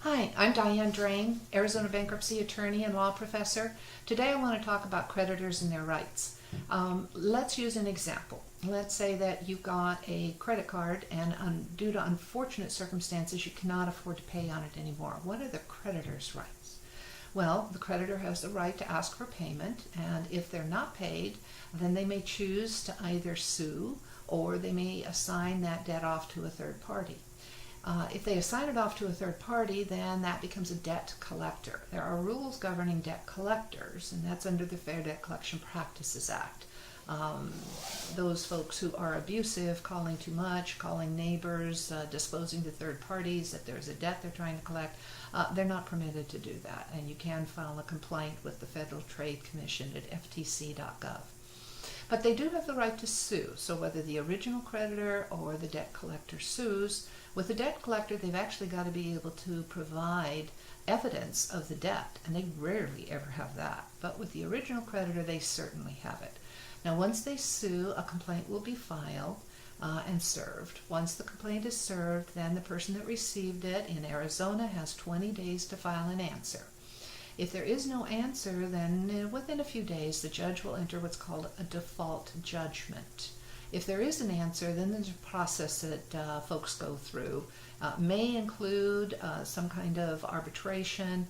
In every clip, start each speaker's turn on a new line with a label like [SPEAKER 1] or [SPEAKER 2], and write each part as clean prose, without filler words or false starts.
[SPEAKER 1] Hi, I'm Diane Drain, Arizona bankruptcy attorney and law professor. Today I want to talk about creditors and their rights. Let's use an example. Let's say that you've got a credit card and due to unfortunate circumstances you cannot afford to pay on it anymore. What are the creditor's rights? Well, the creditor has the right to ask for payment, and if they're not paid, then they may choose to either sue or they may assign that debt off to a third party. If they assign it off to a third party, then that becomes a debt collector. There are rules governing debt collectors, and that's under the Fair Debt Collection Practices Act. Those folks who are abusive, calling too much, calling neighbors, disposing to third parties that there's a debt they're trying to collect, they're not permitted to do that. And you can file a complaint with the Federal Trade Commission at ftc.gov. But they do have the right to sue. So whether the original creditor or the debt collector sues, with the debt collector they've actually got to be able to provide evidence of the debt, and they rarely ever have that. But with the original creditor they certainly have it. Now once they sue, a complaint will be filed and served. Once the complaint is served, then the person that received it in Arizona has 20 days to file an answer. If there is no answer, then within a few days the judge will enter what's called a default judgment. If there is an answer, then there's a process that folks go through. May include some kind of arbitration,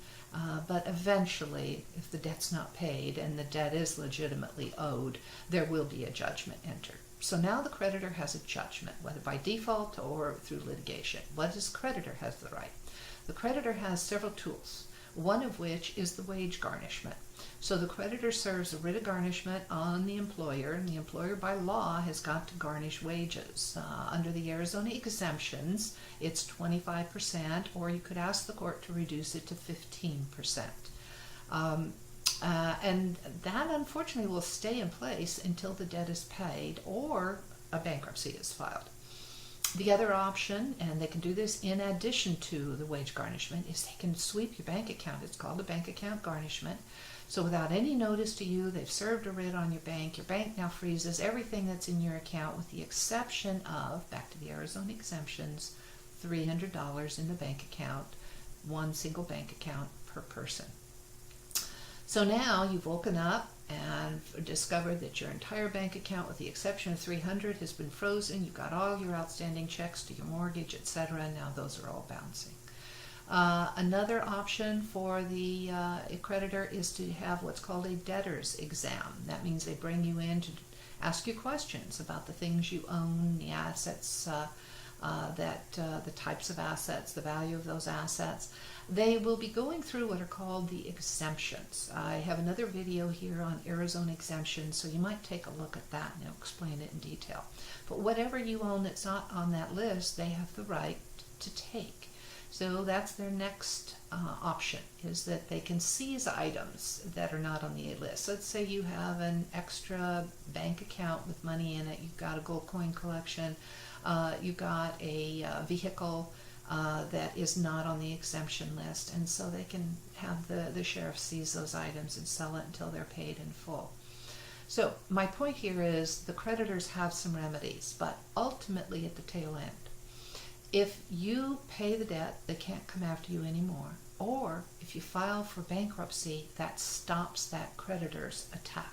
[SPEAKER 1] but eventually, if the debt's not paid and the debt is legitimately owed, there will be a judgment entered. So now the creditor has a judgment, whether by default or through litigation. What does the creditor have the right? The creditor has several tools, one of which is the wage garnishment. So the creditor serves a writ of garnishment on the employer, and the employer by law has got to garnish wages. Under the Arizona exemptions, it's 25%, or you could ask the court to reduce it to 15%. And that unfortunately will stay in place until the debt is paid or a bankruptcy is filed. The other option, and they can do this in addition to the wage garnishment, is they can sweep your bank account. It's called a bank account garnishment. So without any notice to you, they've served a writ on your bank. Your bank now freezes everything that's in your account with the exception of, back to the Arizona exemptions, $300 in the bank account, one single bank account per person. So now you've woken up and discovered that your entire bank account, with the exception of $300, has been frozen. You've got all your outstanding checks to your mortgage, etc. and now those are all bouncing. Another option for the creditor is to have what's called a debtor's exam. That means they bring you in to ask you questions about the things you own, the assets, the types of assets, the value of those assets. They will be going through what are called the exemptions. I have another video here on Arizona exemptions, so you might take a look at that and I'll explain it in detail. But whatever you own that's not on that list, they have the right to take. So that's their next option, is that they can seize items that are not on the list. Let's say you have an extra bank account with money in it, you've got a gold coin collection, you've got a vehicle that is not on the exemption list, and so they can have the sheriff seize those items and sell it until they're paid in full. So my point here is the creditors have some remedies, but ultimately at the tail end, if you pay the debt, they can't come after you anymore. Or if you file for bankruptcy, that stops that creditor's attack.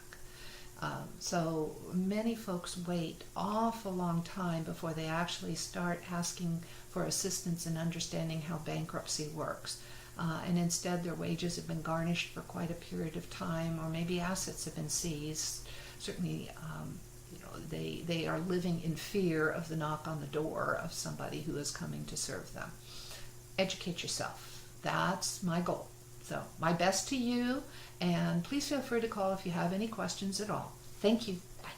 [SPEAKER 1] So many folks wait awful long time before they actually start asking for assistance in understanding how bankruptcy works. And instead their wages have been garnished for quite a period of time, or maybe assets have been seized. Certainly they are living in fear of the knock on the door of somebody who is coming to serve them. Educate yourself. That's my goal. So my best to you, and please feel free to call if you have any questions at all. Thank you. Bye.